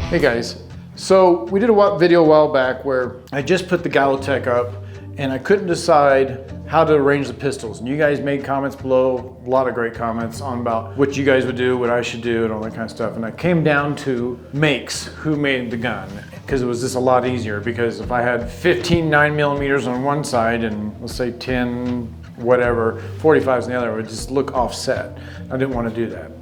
Hey guys, so we did a video a while back where I just put the Galotech up and I couldn't decide how to arrange the pistols. And you guys made comments below, a lot of great comments on about what you guys would do, what I should do, and all that kind of stuff. And I came down to makes, who made the gun, because it was just a lot easier. Because if I had 15 9mm on one side and let's say 10 whatever 45s on the other, it would just look offset. I didn't want to do that.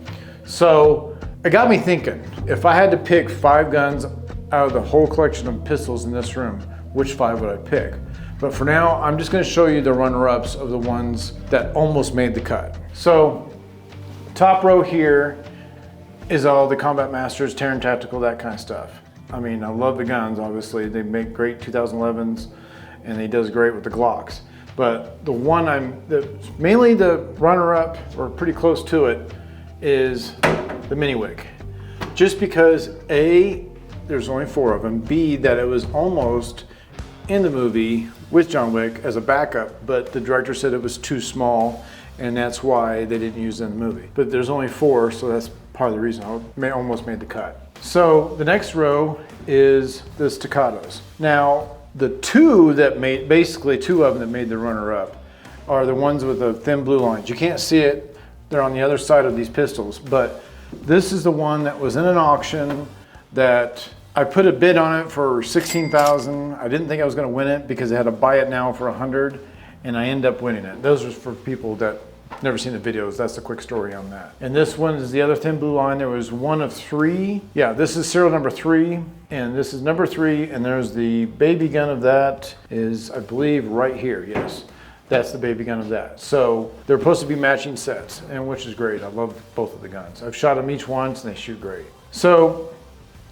So it got me thinking, if I had to pick 5 guns out of the whole collection of pistols in this room, which 5 would I pick? But for now, I'm just going to show you the runner-ups of the ones that almost made the cut. So top row here is all the Combat Masters, Taran Tactical, that kind of stuff. I mean, I love the guns, obviously. They make great 2011s, and he does great with the Glocks. But the one mainly the runner-up, or pretty close to it, is the Miniwick. Just because A, there's only 4 of them, B, that it was almost in the movie with John Wick as a backup, but the director said it was too small, and that's why they didn't use it in the movie. But there's only 4, so that's part of the reason I almost made the cut. So the next row is the Staccatos. Now, the 2 that made, basically 2 of them that made the runner-up, are the ones with the thin blue lines. You can't see it, they're on the other side of these pistols, but this is the one that was in an auction that I put a bid on it for $16,000. I didn't think I was going to win it because I had to buy it now for $100, and I ended up winning it. Those are for people that never seen the videos. That's the quick story on that. And this one is the other thin blue line. There was one of 3. Yeah, this is serial number 3, and this is number 3, and there's the baby gun of that is, I believe, right here. Yes. That's the baby gun of that. So they're supposed to be matching sets, and which is great. I love both of the guns. I've shot them each once and they shoot great. So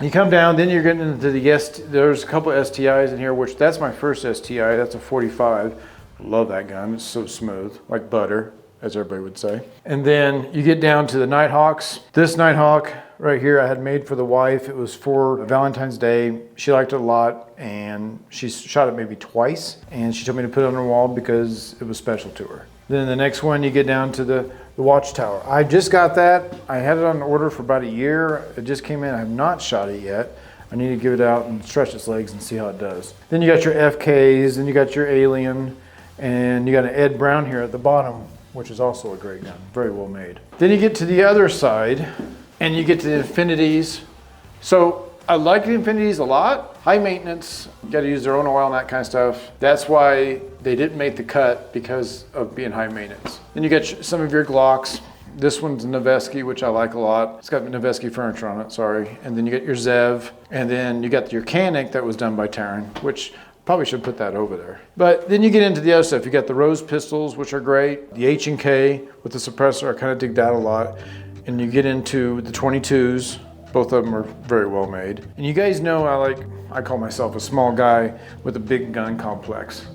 you come down, then you're getting into the there's a couple of STIs in here, which that's my first STI. That's a 45. Love that gun. It's so smooth, like butter, as everybody would say. And then you get down to the Nighthawks. This Nighthawk right here I had made for the wife. It was for Valentine's Day. She liked it a lot, and she shot it maybe twice, and she told me to put it on her wall because it was special to her. Then the next one, you get down to the Watchtower. I just got that. I had it on order for about a year. It just came in. I have not shot it yet. I need to give it out and stretch its legs and see how it does. Then you got your FKs, and you got your Alien, and you got an Ed Brown here at the bottom, which is also a great gun, very well made. Then you get to the other side, and you get to the Infinities. So I like the Infinities a lot. High maintenance, you gotta use their own oil and that kind of stuff. That's why they didn't make the cut, because of being high maintenance. Then you get some of your Glocks. This one's Noveske, which I like a lot. It's got Noveske furniture on it, sorry. And then you get your Zev, and then you got your Canik that was done by Taran, which probably should put that over there. But then you get into the other stuff. You got the Rose pistols, which are great. The H&K with the suppressor, I kind of dig that a lot. And you get into the 22s. Both of them are very well made. And you guys know I call myself a small guy with a big gun complex.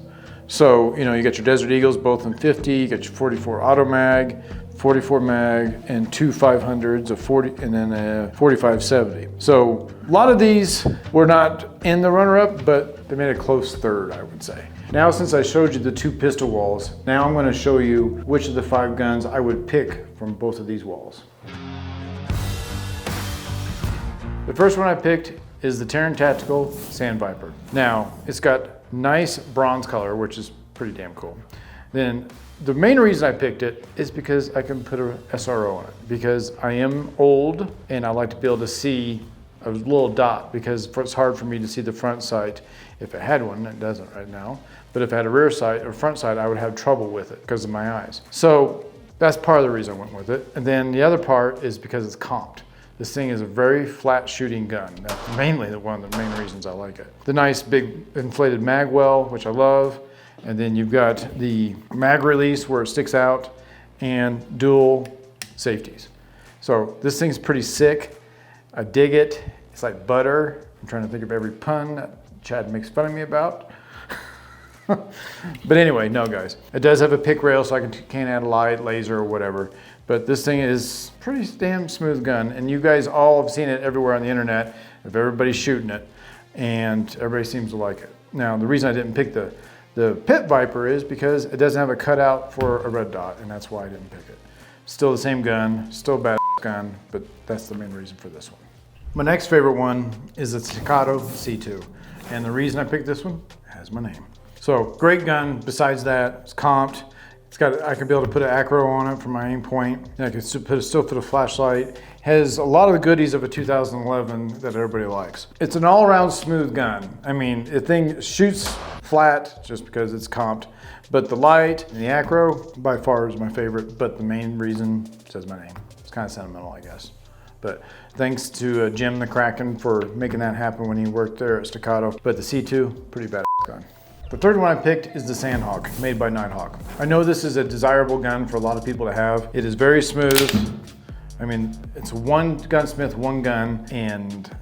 So, you know, you got your Desert Eagles, both in 50, you got your 44 auto mag, 44 mag, and 2 500s, a 40, and then a 45-70. So a lot of these were not in the runner-up, but they made a close third, I would say. Now, since I showed you the 2 pistol walls, now I'm going to show you which of the 5 guns I would pick from both of these walls. The first one I picked is the Taran Tactical Sand Viper. Now, it's got nice bronze color, which is pretty damn cool. Then the main reason I picked it is because I can put a SRO on it, because I am old and I like to be able to see a little dot, because it's hard for me to see the front sight. If it had one, it doesn't right now, but if I had a rear sight or front sight, I would have trouble with it because of my eyes. So that's part of the reason I went with it. And then the other part is because it's comped. This thing is a very flat shooting gun. That's mainly one of the main reasons I like it. The nice big inflated mag well, which I love. And then you've got the mag release where it sticks out, and dual safeties. So this thing's pretty sick. I dig it. It's like butter. I'm trying to think of every pun that Chad makes fun of me about. But anyway, no guys. It does have a pick rail, so I can add a light, laser, or whatever. But this thing is pretty damn smooth gun, and you guys all have seen it everywhere on the internet if everybody's shooting it, and everybody seems to like it. Now, the reason I didn't pick the Pit Viper is because it doesn't have a cutout for a red dot, and that's why I didn't pick it. Still the same gun, still a bad gun, but that's the main reason for this one. My next favorite one is the Staccato C2. And the reason I picked this one has my name. So great gun. Besides that, it's comped. I can be able to put an acro on it for my aim point. And I can still put a flashlight. Has a lot of the goodies of a 2011 that everybody likes. It's an all-around smooth gun. I mean, the thing shoots flat just because it's comped, but the light and the acro by far is my favorite, but the main reason says my name. It's kind of sentimental, I guess. But thanks to Jim the Kraken for making that happen when he worked there at Staccato. But the C2, pretty badass gun. The third one I picked is the Sandhawk, made by Nighthawk. I know this is a desirable gun for a lot of people to have. It is very smooth. I mean, it's one gunsmith, one gun, and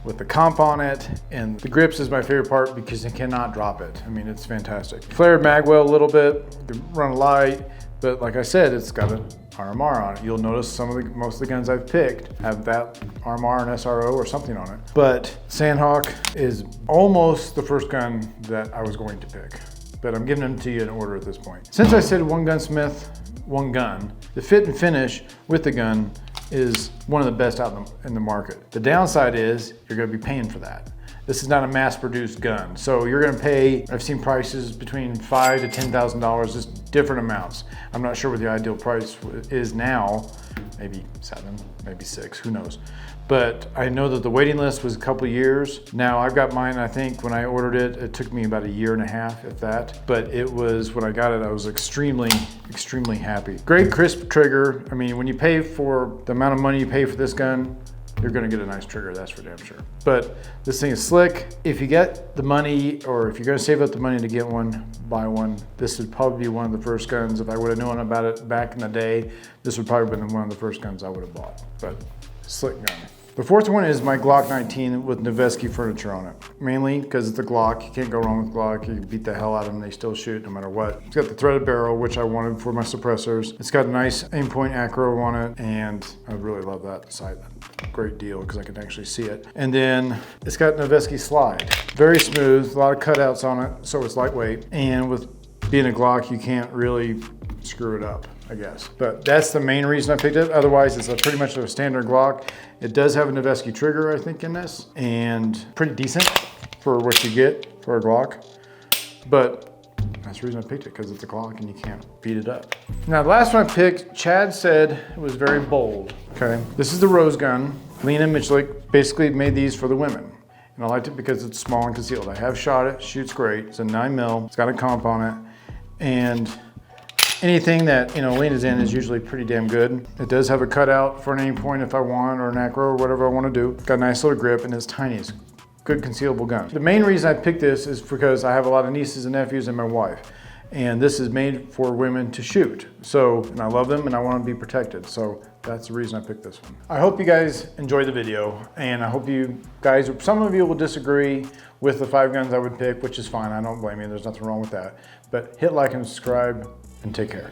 with the comp on it, and the grips is my favorite part because you cannot drop it. I mean, it's fantastic. Flared mag well a little bit, you can run a light, but like I said, it's got an RMR on it. You'll notice most of the guns I've picked have that RMR and SRO or something on it. But Sandhawk is almost the first gun that I was going to pick, but I'm giving them to you in order at this point. Since I said one gunsmith, one gun, the fit and finish with the gun is one of the best out in the market. The downside is you're gonna be paying for that. This is not a mass-produced gun. So you're gonna pay, I've seen prices between $5,000 to $10,000, just different amounts. I'm not sure what the ideal price is now, maybe 7, maybe 6, who knows. But I know that the waiting list was a couple of years. Now I've got mine, I think when I ordered it, it took me about 1.5 years, if that. But it was, when I got it, I was extremely happy. Great crisp trigger. I mean, when you pay for the amount of money you pay for this gun, you're gonna get a nice trigger, that's for damn sure. But this thing is slick. If you get the money, or if you're gonna save up the money to get one, buy one. This would probably be one of the first guns. If I would have known about it back in the day, this would probably have been one of the first guns I would have bought. But slick gun. The fourth one is my Glock 19 with Noveske furniture on it. Mainly because it's a Glock. You can't go wrong with Glock. You can beat the hell out of them. They still shoot no matter what. It's got the threaded barrel, which I wanted for my suppressors. It's got a nice aim point acro on it, and I really love that sight. Great deal because I can actually see it. And then it's got Noveske slide. Very smooth, a lot of cutouts on it, so it's lightweight. And with being a Glock, you can't really screw it up, I guess. But that's the main reason I picked it. Otherwise, it's pretty much a standard Glock. It does have a Noveske trigger, I think, in this, and pretty decent for what you get for a Glock. But that's the reason I picked it, because it's a Glock and you can't beat it up. Now, the last one I picked, Chad said it was very bold, okay? This is the Rose gun. Lena Michlik basically made these for the women. And I liked it because it's small and concealed. I have shot it, shoots great. It's a 9mm, it's got a comp on it. And anything that, Lena's in is usually pretty damn good. It does have a cutout for an aim point if I want, or an acro, or whatever I want to do. It's got a nice little grip, and it's tiny. It's a good concealable gun. The main reason I picked this is because I have a lot of nieces and nephews and my wife. And this is made for women to shoot. So, and I love them and I want to be protected. So that's the reason I picked this one. I hope you guys enjoyed the video, and I hope you guys, some of you will disagree with the 5 guns I would pick, which is fine. I don't blame you. There's nothing wrong with that. But hit like and subscribe, and take care.